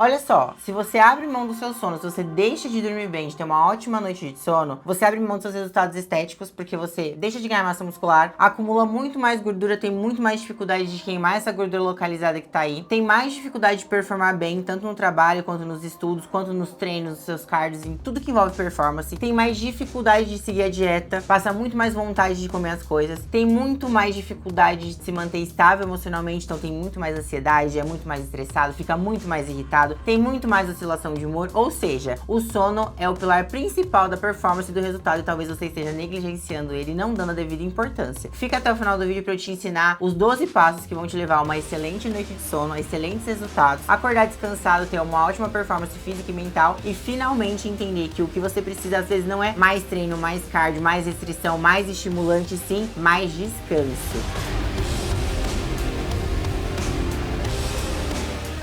Olha só, se você abre mão do seu sono, se você deixa de dormir bem, de ter uma ótima noite de sono, você abre mão dos seus resultados estéticos, porque você deixa de ganhar massa muscular, acumula muito mais gordura, tem muito mais dificuldade de queimar essa gordura localizada que tá aí, tem mais dificuldade de performar bem, tanto no trabalho, quanto nos estudos, quanto nos treinos, nos seus cards, em tudo que envolve performance, tem mais dificuldade de seguir a dieta, passa muito mais vontade de comer as coisas, tem muito mais dificuldade de se manter estável emocionalmente, então tem muito mais ansiedade, é muito mais estressado, fica muito mais irritado, tem muito mais oscilação de humor, ou seja, o sono é o pilar principal da performance e do resultado e talvez você esteja negligenciando ele e não dando a devida importância. Fica até o final do vídeo para eu te ensinar os 12 passos que vão te levar a uma excelente noite de sono, a excelentes resultados, acordar descansado, ter uma ótima performance física e mental e finalmente entender que o que você precisa às vezes não é mais treino, mais cardio, mais restrição, mais estimulante, sim, mais descanso.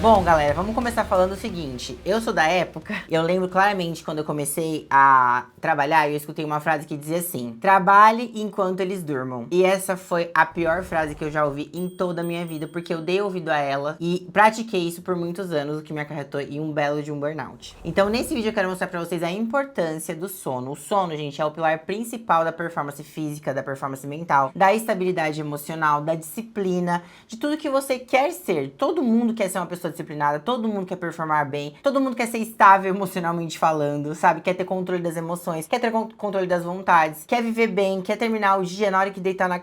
Bom, galera, vamos começar falando o seguinte. Eu sou da época, eu lembro claramente quando eu comecei a trabalhar, eu escutei uma frase que dizia assim: trabalhe enquanto eles durmam. E essa foi a pior frase que eu já ouvi em toda a minha vida, porque eu dei ouvido a ela e pratiquei isso por muitos anos, o que me acarretou em um belo de um burnout. Então, nesse vídeo eu quero mostrar pra vocês a importância do sono. O sono, gente, é o pilar principal da performance física, da performance mental, da estabilidade emocional, da disciplina, de tudo que você quer ser. Todo mundo quer ser uma pessoa disciplinada, todo mundo quer performar bem, todo mundo quer ser estável emocionalmente falando, sabe? Quer ter controle das emoções, quer ter controle das vontades, quer viver bem, quer terminar o dia na hora que deita na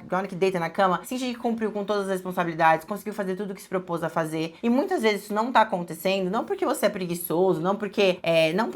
cama, sentir que cumpriu com todas as responsabilidades, conseguiu fazer tudo o que se propôs a fazer. E muitas vezes isso não tá acontecendo, não porque você é preguiçoso, não por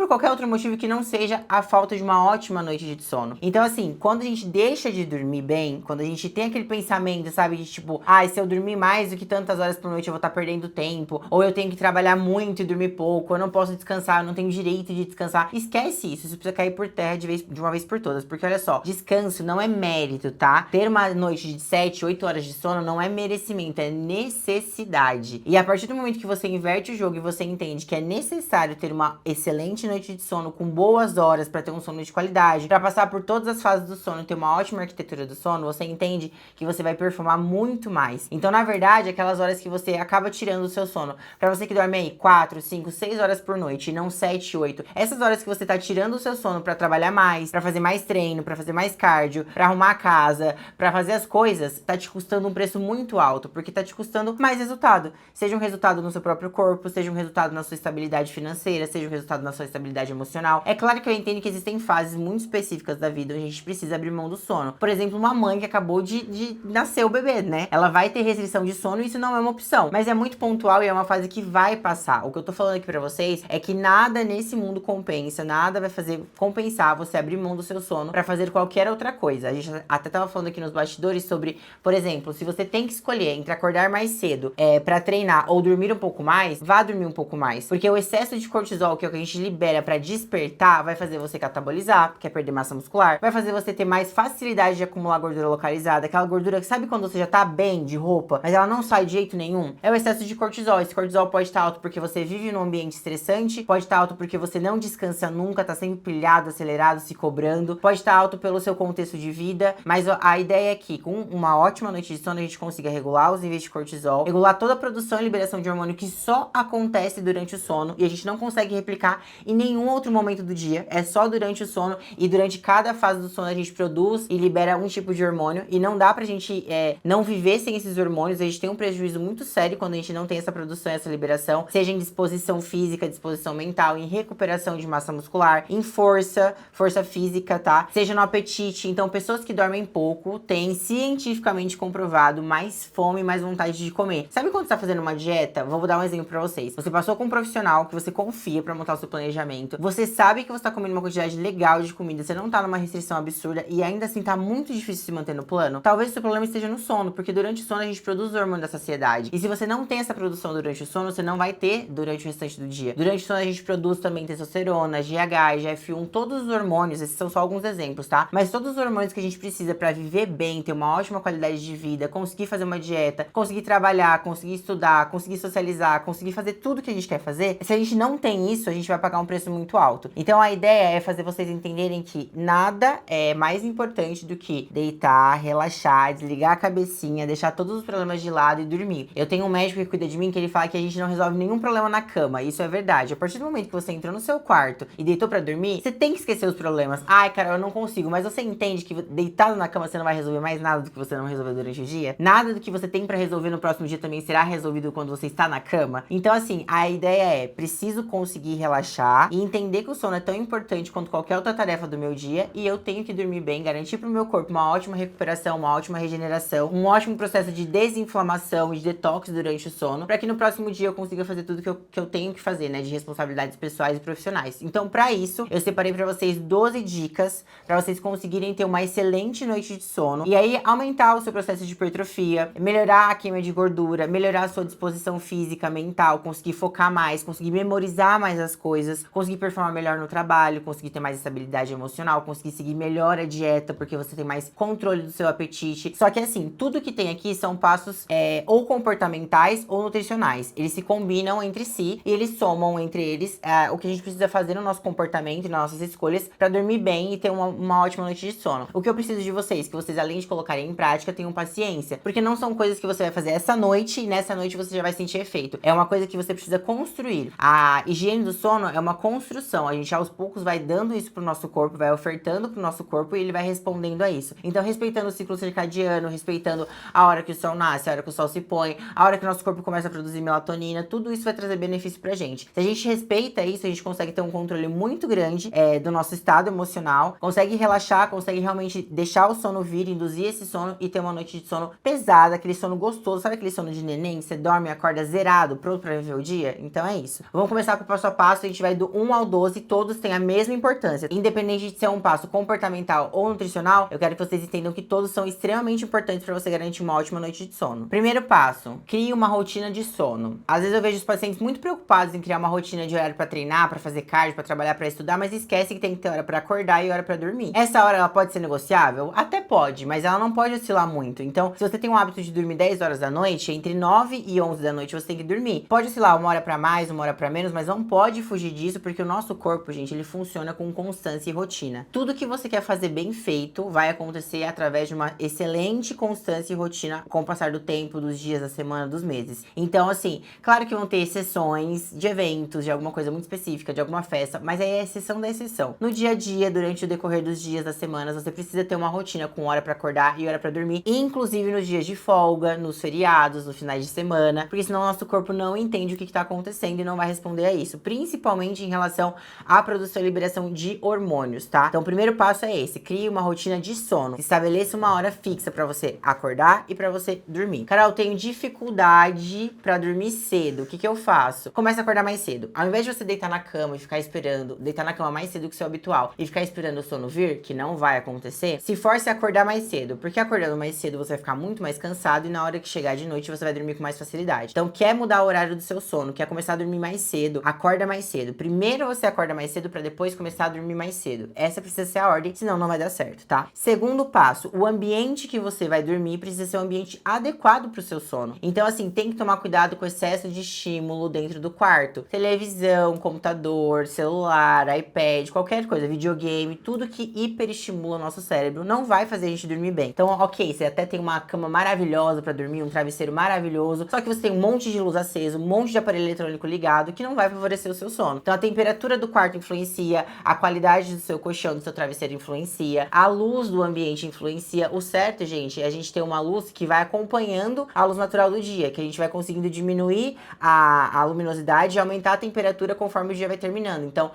qualquer outro motivo que não seja a falta de uma ótima noite de sono. Então, assim, quando a gente deixa de dormir bem, quando a gente tem aquele pensamento, sabe, de tipo, se eu dormir mais do que tantas horas por noite eu vou estar perdendo tempo, ou eu tenho que trabalhar muito e dormir pouco, eu não posso descansar, eu não tenho direito de descansar. Esquece isso precisa cair por terra de uma vez por todas, porque olha só, descanso não é mérito, tá? Ter uma noite de 7, 8 horas de sono não é merecimento, é necessidade. E a partir do momento que você inverte o jogo e você entende que é necessário ter uma excelente noite de sono com boas horas para ter um sono de qualidade, para passar por todas as fases do sono e ter uma ótima arquitetura do sono, você entende que você vai performar muito mais. Então, na verdade, aquelas horas que você acaba tirando o seu sono, pra você que dorme aí 4, 5, 6 horas por noite e não 7, 8, essas horas que você tá tirando o seu sono pra trabalhar mais, pra fazer mais treino, pra fazer mais cardio, pra arrumar a casa, pra fazer as coisas, tá te custando um preço muito alto, porque tá te custando mais resultado. Seja um resultado no seu próprio corpo, seja um resultado na sua estabilidade financeira, seja um resultado na sua estabilidade emocional. É claro que eu entendo que existem fases muito específicas da vida onde a gente precisa abrir mão do sono. Por exemplo, uma mãe que acabou de nascer o bebê, né? Ela vai ter restrição de sono e isso não é uma opção, mas é muito pontual e é uma fase que vai passar. O que eu tô falando aqui pra vocês é que nada nesse mundo compensa, nada vai fazer compensar você abrir mão do seu sono pra fazer qualquer outra coisa. A gente até tava falando aqui nos bastidores sobre, por exemplo, se você tem que escolher entre acordar mais cedo pra treinar ou dormir um pouco mais, vá dormir um pouco mais. Porque o excesso de cortisol, que é o que a gente libera pra despertar, vai fazer você catabolizar, que é perder massa muscular, vai fazer você ter mais facilidade de acumular gordura localizada, aquela gordura que sabe quando você já tá bem de roupa, mas ela não sai de jeito nenhum? É o excesso de cortisol. Esse cortisol pode estar alto porque você vive num ambiente estressante, pode estar alto porque você não descansa nunca, tá sempre pilhado, acelerado, se cobrando, pode estar alto pelo seu contexto de vida, mas a ideia é que com uma ótima noite de sono a gente consiga regular os níveis de cortisol, regular toda a produção e liberação de hormônio que só acontece durante o sono e a gente não consegue replicar em nenhum outro momento do dia, é só durante o sono e durante cada fase do sono a gente produz e libera um tipo de hormônio e não dá pra gente não viver sem esses hormônios, a gente tem um prejuízo muito sério quando a gente não tem essa produção e essa liberação, seja em disposição física, disposição mental, em recuperação de massa muscular, em força física, tá? Seja no apetite. Então, pessoas que dormem pouco têm cientificamente comprovado mais fome e mais vontade de comer. Sabe quando você tá fazendo uma dieta? Vou dar um exemplo pra vocês. Você passou com um profissional que você confia pra montar o seu planejamento. Você sabe que você tá comendo uma quantidade legal de comida, você não tá numa restrição absurda e ainda assim tá muito difícil se manter no plano. Talvez o seu problema esteja no sono, porque durante o sono a gente produz o hormônio da saciedade. E se você não tem essa produção durante o sono, você não vai ter durante o restante do dia. Durante o sono a gente produz também testosterona, GH, GF1, todos os hormônios, esses são só alguns exemplos, tá? Mas todos os hormônios que a gente precisa pra viver bem, ter uma ótima qualidade de vida, conseguir fazer uma dieta, conseguir trabalhar, conseguir estudar, conseguir socializar, conseguir fazer tudo que a gente quer fazer, se a gente não tem isso, a gente vai pagar um preço muito alto. Então a ideia é fazer vocês entenderem que nada é mais importante do que deitar, relaxar, desligar a cabecinha, deixar todos os problemas de lado e dormir. Eu tenho um médico que cuida de mim que ele fala que a gente não resolve nenhum problema na cama. Isso é verdade. A partir do momento que você entrou no seu quarto e deitou pra dormir, você tem que esquecer os problemas. Ai, Carol, eu não consigo. Mas você entende que deitado na cama você não vai resolver mais nada do que você não resolveu durante o dia? Nada do que você tem pra resolver no próximo dia também será resolvido quando você está na cama? Então, assim, a ideia é, preciso conseguir relaxar e entender que o sono é tão importante quanto qualquer outra tarefa do meu dia e eu tenho que dormir bem, garantir pro meu corpo uma ótima recuperação, uma ótima regeneração, um ótimo processo de desinflamação e de detox durante o sono, para que no próximo dia eu consiga fazer tudo que eu tenho que fazer, né, de responsabilidades pessoais e profissionais. Então, para isso, eu separei para vocês 12 dicas para vocês conseguirem ter uma excelente noite de sono e aí aumentar o seu processo de hipertrofia, melhorar a queima de gordura, melhorar a sua disposição física, mental, conseguir focar mais, conseguir memorizar mais as coisas, conseguir performar melhor no trabalho, conseguir ter mais estabilidade emocional, conseguir seguir melhor a dieta, porque você tem mais controle do seu apetite. Só que assim, tudo que tem aqui são passos ou comportamentais ou nutricionais. Eles se combinam entre si e eles somam entre eles o que a gente precisa fazer no nosso comportamento e nas nossas escolhas para dormir bem e ter uma ótima noite de sono. O que eu preciso de vocês, que vocês além de colocarem em prática, tenham paciência, porque não são coisas que você vai fazer essa noite e nessa noite você já vai sentir efeito. É uma coisa que você precisa construir. A higiene do sono é uma construção. A gente aos poucos vai dando isso pro nosso corpo, vai ofertando pro nosso corpo e ele vai respondendo a isso. Então, respeitando o ciclo circadiano, respeitando a hora que o sol nasce, a hora que o sol se põe, a hora que o nosso corpo começa a produzir melatonina, tudo isso vai trazer benefício pra gente. Se a gente respeita isso, a gente consegue ter um controle muito grande do nosso estado emocional, consegue relaxar, consegue realmente deixar o sono vir, induzir esse sono e ter uma noite de sono pesada, aquele sono gostoso, sabe aquele sono de neném? Você dorme e acorda zerado, pronto pra viver o dia? Então é isso. Vamos começar com o passo a passo, a gente vai do 1 ao 12, todos têm a mesma importância. Independente de ser um passo comportamental ou nutricional, eu quero que vocês entendam que todos são extremamente importantes para você garantir uma ótima noite de sono. Primeiro passo, crie uma rotina de sono. Às vezes eu vejo os pacientes muito preocupados em criar uma rotina de horário para treinar, para fazer cardio, para trabalhar, para estudar, mas esquece que tem que ter hora para acordar e hora para dormir. Essa hora ela pode ser negociável? Até pode, mas ela não pode oscilar muito. Então, se você tem o hábito de dormir 10 horas da noite, entre 9 e 11 da noite você tem que dormir. Pode oscilar uma hora para mais, uma hora para menos, mas não pode fugir disso, porque o nosso corpo, gente, ele funciona com constância e rotina. Tudo que você quer fazer bem feito vai acontecer através de uma excelente constância e rotina com o passar do tempo, dos dias, da semana, dos meses. Então, assim, claro que vão ter exceções de eventos, de alguma coisa muito específica, de alguma festa, mas aí é a exceção da exceção. No dia a dia, durante o decorrer dos dias, das semanas, você precisa ter uma rotina com hora pra acordar e hora pra dormir, inclusive nos dias de folga, nos feriados, nos finais de semana, porque senão o nosso corpo não entende o que tá acontecendo e não vai responder a isso, principalmente em relação à produção e liberação de hormônios, tá? Então, o primeiro passo é esse, crie uma rotina de sono, estabeleça uma hora fixa pra você acordar e pra você dormir. Carol, eu tenho dificuldade pra dormir cedo, o que eu faço? Começa a acordar mais cedo. Ao invés de você deitar na cama e ficar esperando, deitar na cama mais cedo que o seu habitual e ficar esperando o sono vir, que não vai acontecer, se force a acordar mais cedo, porque acordando mais cedo você vai ficar muito mais cansado e na hora que chegar de noite você vai dormir com mais facilidade. Então, quer mudar o horário do seu sono, quer começar a dormir mais cedo, acorda mais cedo. Primeiro você acorda mais cedo pra depois começar a dormir mais cedo. Essa precisa ser a ordem, senão não vai dar certo, tá? Segundo passo, o ambiente que você vai dormir precisa ser um ambiente adequado pro seu sono. Então, assim, tem que tomar cuidado com o excesso de estímulo dentro do quarto. Televisão, computador, celular, iPad, qualquer coisa, videogame, tudo que hiperestimula o nosso cérebro não vai fazer a gente dormir bem. Então, ok, você até tem uma cama maravilhosa pra dormir, um travesseiro maravilhoso, só que você tem um monte de luz acesa, um monte de aparelho eletrônico ligado, que não vai favorecer o seu sono. Então, a temperatura do quarto influencia, a qualidade do seu colchão, do seu travesseiro influencia, a luz do ambiente influencia. O certo, gente, é a gente ter uma luz que vai acompanhando a luz natural do dia, que a gente vai conseguindo diminuir a luminosidade e aumentar a temperatura conforme o dia vai terminando. Então,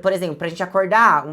por exemplo, pra gente acordar,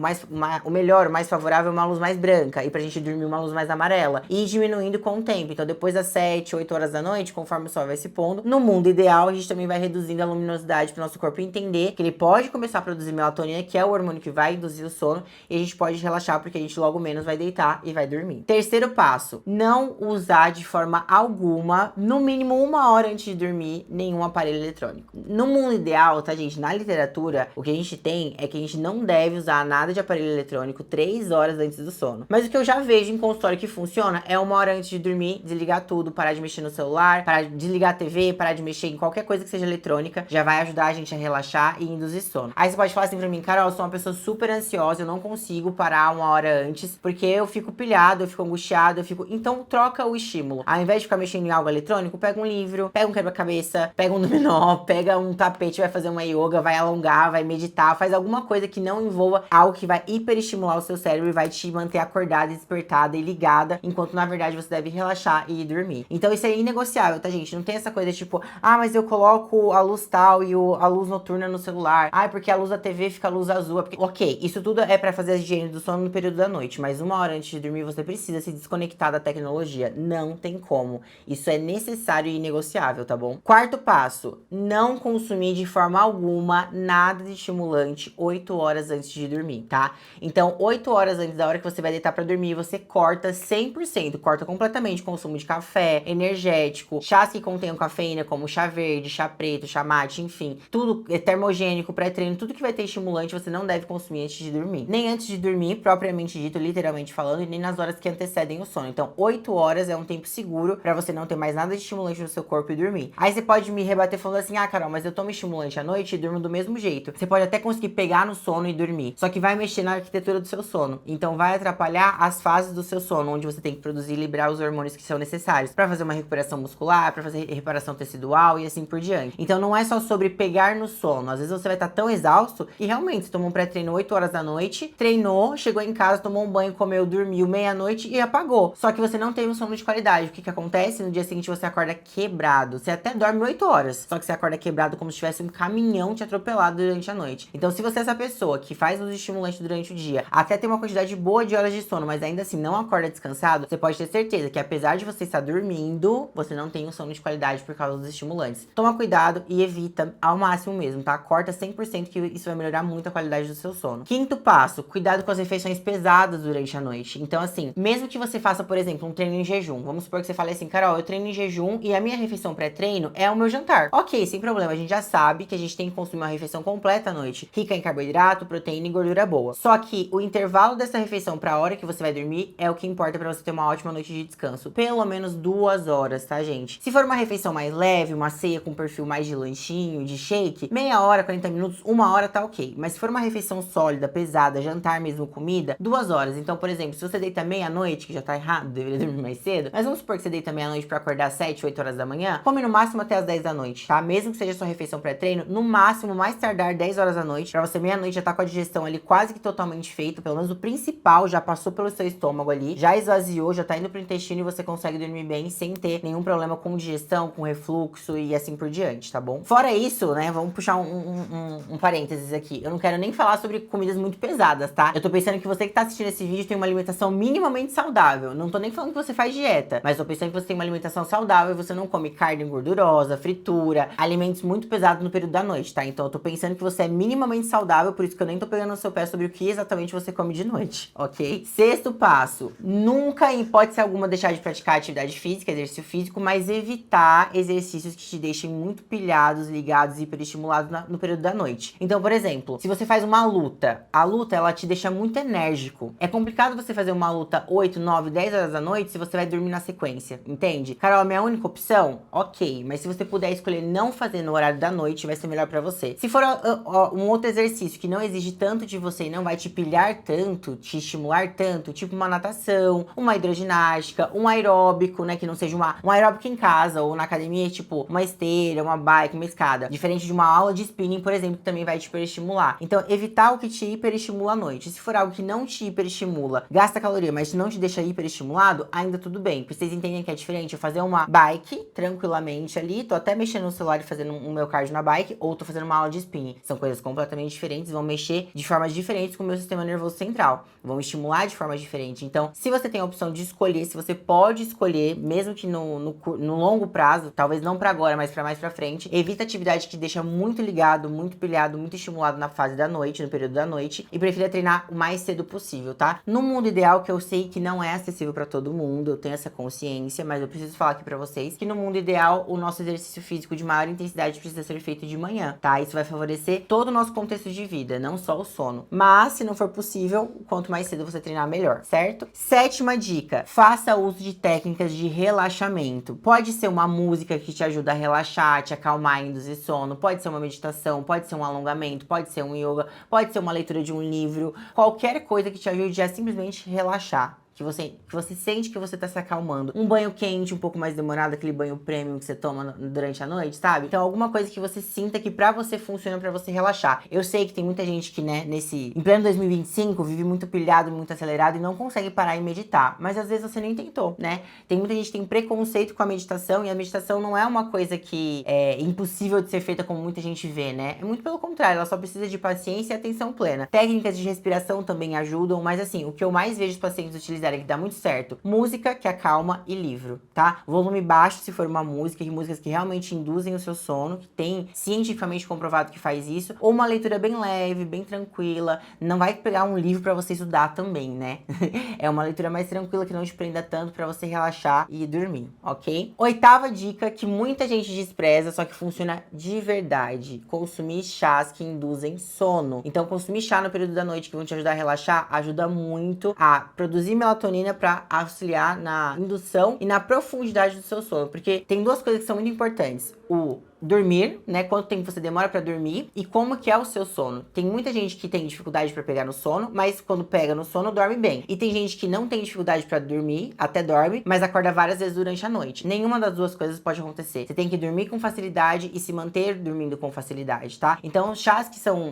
o melhor, o mais favorável é uma luz mais branca, e pra gente dormir uma luz mais amarela, e diminuindo com o tempo. Então, depois das 7, 8 horas da noite, conforme o sol vai se pondo, no mundo ideal, a gente também vai reduzindo a luminosidade pro nosso corpo entender que ele pode começar a produzir melatonina, que é o hormônio que vai induzir o sono, e a gente pode relaxar, porque a gente logo menos vai deitar e vai dormir. Terceiro passo, não usar de forma alguma, no mínimo 1 hora antes de dormir, nenhum aparelho eletrônico. No mundo ideal, tá, gente? Na literatura, o que a gente tem é que a gente não deve usar nada de aparelho eletrônico 3 horas antes do sono. Mas o que eu já vejo em consultório que funciona é 1 hora antes de dormir, desligar tudo, parar de mexer no celular, parar de desligar a TV, parar de mexer em qualquer coisa que seja eletrônica, já vai ajudar a gente a relaxar e induzir sono. Aí você pode falar assim pra mim, Carol, eu sou uma pessoa super ansiosa, eu não consigo parar 1 hora antes, porque eu fico pilhado, eu fico... Então, troca o estímulo. Ao invés de ficar mexendo em algo eletrônico, pega um livro, pega um quebra-cabeça, cabeça, pega um dominó, pega um tapete, vai fazer uma yoga, vai alongar, vai meditar, faz alguma coisa que não envolva algo que vai hiperestimular o seu cérebro e vai te manter acordada, despertada e ligada, enquanto na verdade você deve relaxar e ir dormir. Então isso é inegociável, tá, gente? Não tem essa coisa tipo, ah, mas eu coloco a luz tal e a luz noturna no celular. Ah, porque a luz da TV fica a luz azul. Porque... Ok, isso tudo é pra fazer a higiene do sono no período da noite, mas uma hora antes de dormir você precisa se desconectar da tecnologia. Não tem como. Isso é necessário e inegociável, tá bom? Quarto passo, não consumir de forma alguma nada de estimulante 8 horas antes de dormir, tá? Então, 8 horas antes da hora que você vai deitar pra dormir, você corta 100%, corta completamente o consumo de café, energético, chás que contenham cafeína, como chá verde, chá preto, chá mate, enfim, tudo é termogênico, pré-treino, tudo que vai ter estimulante você não deve consumir antes de dormir. Nem antes de dormir, propriamente dito, literalmente falando, e nem nas horas que antecedem o sono. Então, 8 horas é um tempo seguro pra você não ter mais nada de estimulante no seu corpo e dormir. Aí você pode me rebater falando assim, ah, Carol, mas eu tomo estimulante à noite e durmo do mesmo jeito. Você pode até conseguir pegar no sono e dormir, só que vai mexer na arquitetura do seu sono. Então, vai atrapalhar as fases do seu sono, onde você tem que produzir e liberar os hormônios que são necessários pra fazer uma recuperação muscular, pra fazer reparação tecidual e assim por diante. Então, não é só sobre pegar no sono. Às vezes você vai estar tão exausto que realmente você tomou um pré-treino 8 horas da noite, treinou, chegou em casa, tomou um banho, comeu, dormiu meia-noite e apagou. Só que você não teve um sono de qualidade. O que acontece? No dia seguinte você acorda quebrado. Você até dorme 8 horas, só que você acorda quebrado como se tivesse um caminhão te atropelado durante a noite. Então, se você é essa pessoa que faz uso de estimulante durante o dia, até tem uma quantidade boa de horas de sono, mas ainda assim não acorda descansado, você pode ter certeza que apesar de você estar dormindo, você não tem um sono de qualidade por causa dos estimulantes. Toma cuidado e evita ao máximo mesmo, tá? Corta 100% que isso vai melhorar muito a qualidade do seu sono. Quinto passo, cuidado com as refeições pesadas durante a noite. Então, assim, mesmo que você faça, por exemplo, um treino em jejum, vamos supor que você fale assim, Carol, eu treino em jejum e a minha refeição pré-treino é o meu jantar. Ok, sem problema, a gente já sabe que a gente tem que consumir uma refeição completa à noite, rica em carboidrato, proteína e gordura boa. Só que o intervalo dessa refeição pra hora que você vai dormir é o que importa pra você ter uma ótima noite de descanso. Pelo menos 2 horas, tá, gente? Se for uma refeição mais leve, uma ceia com perfil mais de lanchinho, de shake, meia hora, 40 minutos, 1 hora tá ok. Mas se for uma refeição sólida, pesada, jantar mesmo, comida, 2 horas. Então, por exemplo, se você deita meia-noite, que já tá errado, deveria dormir mais cedo, mas vamos supor que você deita meia-noite pra acordar às 7, 8 horas da manhã, come no máximo até às 10 da noite, tá? Mesmo que seja sua refeição pré-treino, no máximo, mais tardar 10 horas da noite, pra você meia-noite já tá com a digestão ali quase que totalmente feita, pelo menos o principal já passou pelo seu estômago ali, já esvaziou, já tá indo pro intestino e você consegue dormir bem sem ter nenhum problema com digestão, com refluxo e assim por diante, tá bom? Fora isso, né, vamos puxar um parênteses aqui. Eu não quero nem falar sobre comidas muito pesadas, tá? Eu tô pensando que você que tá assistindo esse vídeo tem uma alimentação minimamente saudável. Não tô nem falando que você faz dieta, mas tô pensando que você tem uma alimentação saudável e você não come carne gordurosa, fritura, alimentos muito pesados no período da noite, tá? Então eu tô pensando que você é minimamente saudável, por isso que eu nem tô pegando no seu pé sobre o que exatamente você come de noite, ok? Sexto passo, nunca, em hipótese alguma, deixar de praticar atividade física, exercício físico, mas evitar exercícios que te deixem muito pilhados, ligados e hiperestimulados no período da noite. Então, por exemplo, se você faz uma luta, a luta, ela te deixa muito enérgico. É complicado você fazer uma luta 8, 9, 10 horas da noite se você vai dormir na sequência, entende? Carol, a minha única opção? Ok, mas se você puder escolher não fazer no horário da noite, vai ser melhor pra você. Se for um outro exercício que não exige tanto de você e não vai te pilhar tanto, te estimular tanto, tipo uma natação, uma hidroginástica, um aeróbico, né, que não seja um aeróbico em casa ou na academia, tipo uma esteira, uma bike, uma escada, diferente de uma aula de spinning, por exemplo, que também vai te hiperestimular. Então, evitar o que te hiperestimula à noite. Se for algo que não te hiperestimula, gasta caloria, mas não te deixa hiperestimulado, ainda tudo bem. Pra vocês entenderem que é diferente, eu fazer uma bike tranquilamente ali, tô até mexendo no celular e fazendo um meu cardio na bike, ou tô fazendo uma aula de spinning. São coisas completamente diferentes, vão mexer de formas diferentes com o meu sistema nervoso central, vão estimular de forma diferente. Então, se você tem a opção de escolher, se você pode escolher, mesmo que no longo prazo, talvez não pra agora, mas pra mais pra frente, evita atividade que te deixa muito ligado, muito pilhado, muito estimulado na fase da noite, no período da noite, e prefira treinar o mais cedo possível, tá? No mundo ideal, que eu sei que não é acessível pra todo mundo, eu tenho essa consciência, mas eu preciso falar aqui pra vocês que no mundo ideal, o nosso exercício físico de maior intensidade precisa ser feito de manhã, tá? Isso vai favorecer todo o nosso contexto de vida, não só o sono. Mas, se não for possível, quanto mais cedo você treinar, melhor, certo? Sétima dica, faça uso de técnicas de relaxamento. Pode ser uma música que te ajuda a relaxar, te acalmar e induzir sono, pode ser uma meditação, pode ser um alongamento, pode ser um yoga, pode ser uma leitura de um livro, qualquer coisa que te ajude a simplesmente relaxar. você sente que você tá se acalmando. Um banho quente, um pouco mais demorado, aquele banho premium que você toma durante a noite, sabe? Então alguma coisa que você sinta que pra você funciona, pra você relaxar. Eu sei que tem muita gente que, né, em pleno 2025, vive muito pilhado, muito acelerado e não consegue parar e meditar. Mas às vezes você nem tentou, né? Tem muita gente que tem preconceito com a meditação e a meditação não é uma coisa que é impossível de ser feita como muita gente vê, né? É muito pelo contrário, ela só precisa de paciência e atenção plena. Técnicas de respiração também ajudam, mas assim, o que eu mais vejo os pacientes utilizarem que dá muito certo, música que acalma e livro, tá? Volume baixo se for uma música, e músicas que realmente induzem o seu sono, que tem cientificamente comprovado que faz isso, ou uma leitura bem leve, bem tranquila. Não vai pegar um livro pra você estudar também, né? É uma leitura mais tranquila que não te prenda tanto pra você relaxar e dormir, ok? Oitava dica que muita gente despreza, só que funciona de verdade: consumir chás que induzem sono. Então, consumir chá no período da noite que vão te ajudar a relaxar ajuda muito a produzir melatonina pra auxiliar na indução e na profundidade do seu sono, porque tem duas coisas que são muito importantes: o dormir, né? Quanto tempo você demora pra dormir e como que é o seu sono. Tem muita gente que tem dificuldade pra pegar no sono, mas quando pega no sono, dorme bem. E tem gente que não tem dificuldade pra dormir, até dorme, mas acorda várias vezes durante a noite. Nenhuma das duas coisas pode acontecer. Você tem que dormir com facilidade e se manter dormindo com facilidade, tá? Então, chás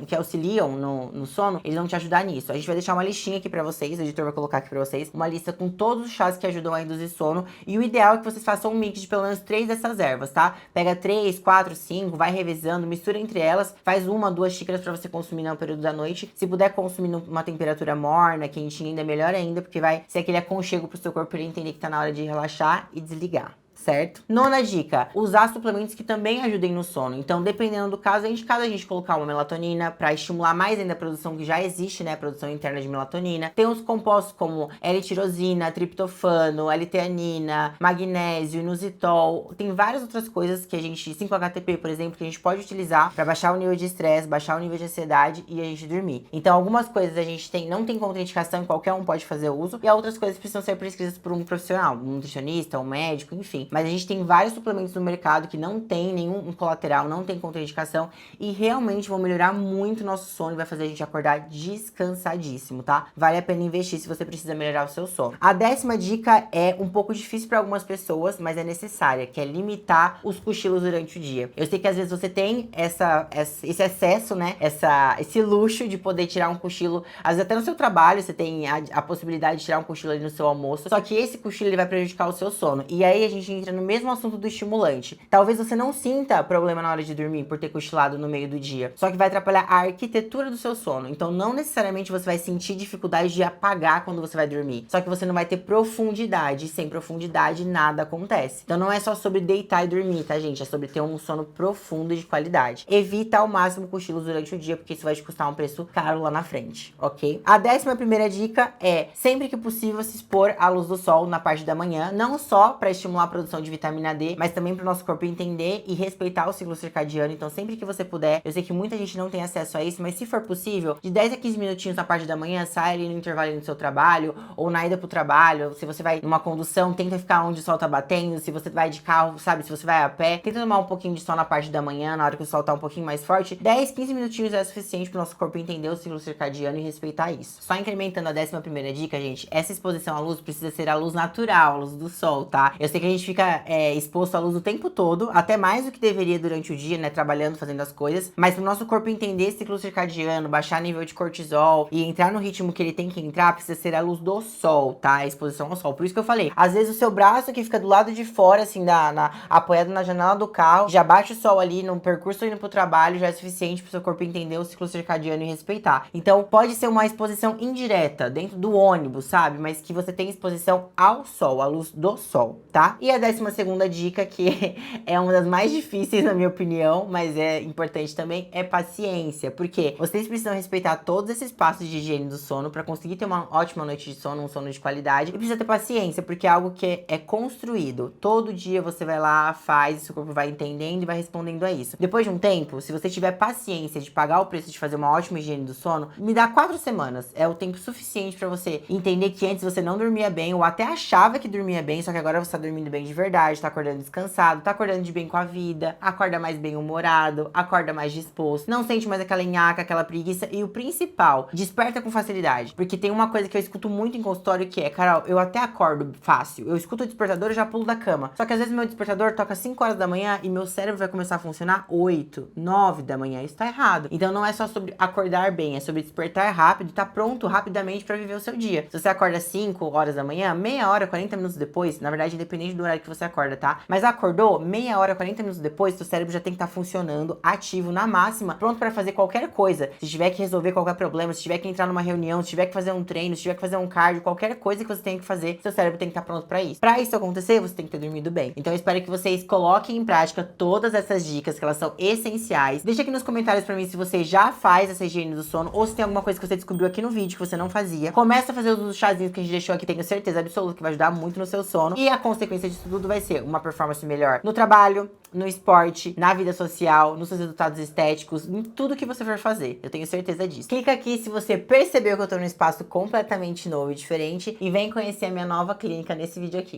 que auxiliam no sono, eles vão te ajudar nisso. A gente vai deixar uma listinha aqui pra vocês, o editor vai colocar aqui pra vocês, uma lista com todos os chás que ajudam a induzir sono. E o ideal é que vocês façam um mix de pelo menos 3 dessas ervas, tá? Pega 3, 4, 5, vai revezando, mistura entre elas, faz 1, 2 xícaras pra você consumir no período da noite. Se puder consumir numa temperatura morna, quentinha, ainda melhor ainda, porque vai ser aquele aconchego pro seu corpo ele entender que tá na hora de relaxar e desligar. Certo? Nona dica: usar suplementos que também ajudem no sono. Então, dependendo do caso, é indicado a gente colocar uma melatonina para estimular mais ainda a produção que já existe, né? A produção interna de melatonina. Tem os compostos como L-tirosina, triptofano, L-teanina, magnésio, inositol. Tem várias outras coisas que a gente, 5-HTP, por exemplo, que a gente pode utilizar para baixar o nível de estresse, baixar o nível de ansiedade e a gente dormir. Então, algumas coisas a gente não tem contraindicação e qualquer um pode fazer uso, e outras coisas precisam ser prescritas por um profissional, um nutricionista, um médico, enfim. Mas a gente tem vários suplementos no mercado que não tem nenhum colateral, não tem contraindicação e realmente vão melhorar muito o nosso sono e vai fazer a gente acordar descansadíssimo, tá? Vale a pena investir se você precisa melhorar o seu sono. A 10ª dica é um pouco difícil para algumas pessoas, mas é necessária, que é limitar os cochilos durante o dia. Eu sei que às vezes você tem esse excesso, né? Esse luxo de poder tirar um cochilo, às vezes até no seu trabalho você tem a possibilidade de tirar um cochilo ali no seu almoço, só que esse cochilo ele vai prejudicar o seu sono. E aí a gente entra no mesmo assunto do estimulante. Talvez você não sinta problema na hora de dormir por ter cochilado no meio do dia, só que vai atrapalhar a arquitetura do seu sono. Então não necessariamente você vai sentir dificuldade de apagar quando você vai dormir, só que você não vai ter profundidade, e sem profundidade nada acontece. Então não é só sobre deitar e dormir, tá, gente? É sobre ter um sono profundo e de qualidade. Evita ao máximo cochilos durante o dia, porque isso vai te custar um preço caro lá na frente, ok? A 11ª dica é, sempre que possível, se expor à luz do sol na parte da manhã, não só para estimular a produção de vitamina D, mas também para o nosso corpo entender e respeitar o ciclo circadiano. Então sempre que você puder, eu sei que muita gente não tem acesso a isso, mas se for possível, de 10 a 15 minutinhos na parte da manhã, sai ali no intervalo do seu trabalho, ou na ida pro trabalho. Se você vai numa condução, tenta ficar onde o sol tá batendo. Se você vai de carro, sabe, se você vai a pé, tenta tomar um pouquinho de sol na parte da manhã, na hora que o sol tá um pouquinho mais forte. 10, 15 minutinhos é suficiente pro nosso corpo entender o ciclo circadiano e respeitar isso. Só incrementando a 11ª dica, gente, essa exposição à luz precisa ser a luz natural, a luz do sol, tá? Eu sei que a gente fica exposto à luz o tempo todo, até mais do que deveria durante o dia, né, trabalhando, fazendo as coisas, mas pro nosso corpo entender esse ciclo circadiano, baixar nível de cortisol e entrar no ritmo que ele tem que entrar, precisa ser a luz do sol, tá? A exposição ao sol. Por isso que eu falei, às vezes o seu braço que fica do lado de fora, assim, apoiado na janela do carro, já bate o sol ali no percurso indo pro trabalho, já é suficiente pro seu corpo entender o ciclo circadiano e respeitar. Então, pode ser uma exposição indireta, dentro do ônibus, sabe? Mas que você tem exposição ao sol, à luz do sol, tá? E a 12ª dica, que é uma das mais difíceis na minha opinião, mas é importante também, é paciência. Porque vocês precisam respeitar todos esses passos de higiene do sono para conseguir ter uma ótima noite de sono, um sono de qualidade. E precisa ter paciência, porque é algo que é construído. Todo dia você vai lá, faz, seu corpo vai entendendo e vai respondendo a isso. Depois de um tempo, se você tiver paciência de pagar o preço de fazer uma ótima higiene do sono, me dá 4 semanas. É o tempo suficiente para você entender que antes você não dormia bem, ou até achava que dormia bem, só que agora você tá dormindo bem de de verdade, tá acordando descansado, tá acordando de bem com a vida, acorda mais bem-humorado, acorda mais disposto, não sente mais aquela nhaca, aquela preguiça e o principal, desperta com facilidade. Porque tem uma coisa que eu escuto muito em consultório que é, Carol, eu até acordo fácil, eu escuto o despertador e já pulo da cama. Só que às vezes meu despertador toca 5 horas da manhã e meu cérebro vai começar a funcionar 8, 9 da manhã. Isso tá errado. Então não é só sobre acordar bem, é sobre despertar rápido e tá pronto rapidamente pra viver o seu dia. Se você acorda 5 horas da manhã, meia hora, 40 minutos depois, na verdade independente do horário que você acorda, tá? Mas acordou, meia hora, 40 minutos depois, seu cérebro já tem que estar funcionando, ativo, na máxima, pronto pra fazer qualquer coisa. Se tiver que resolver qualquer problema, se tiver que entrar numa reunião, se tiver que fazer um treino, se tiver que fazer um cardio, qualquer coisa que você tenha que fazer, seu cérebro tem que estar pronto pra isso. Pra isso acontecer, você tem que ter dormido bem. Então eu espero que vocês coloquem em prática todas essas dicas, que elas são essenciais. Deixa aqui nos comentários pra mim se você já faz essa higiene do sono, ou se tem alguma coisa que você descobriu aqui no vídeo que você não fazia. Começa a fazer os chazinhos que a gente deixou aqui, tenho certeza absoluta que vai ajudar muito no seu sono. E a consequência disso tudo vai ser uma performance melhor no trabalho, no esporte, na vida social, nos seus resultados estéticos, em tudo que você for fazer. Eu tenho certeza disso. Clica aqui se você percebeu que eu tô num espaço completamente novo e diferente e vem conhecer a minha nova clínica nesse vídeo aqui.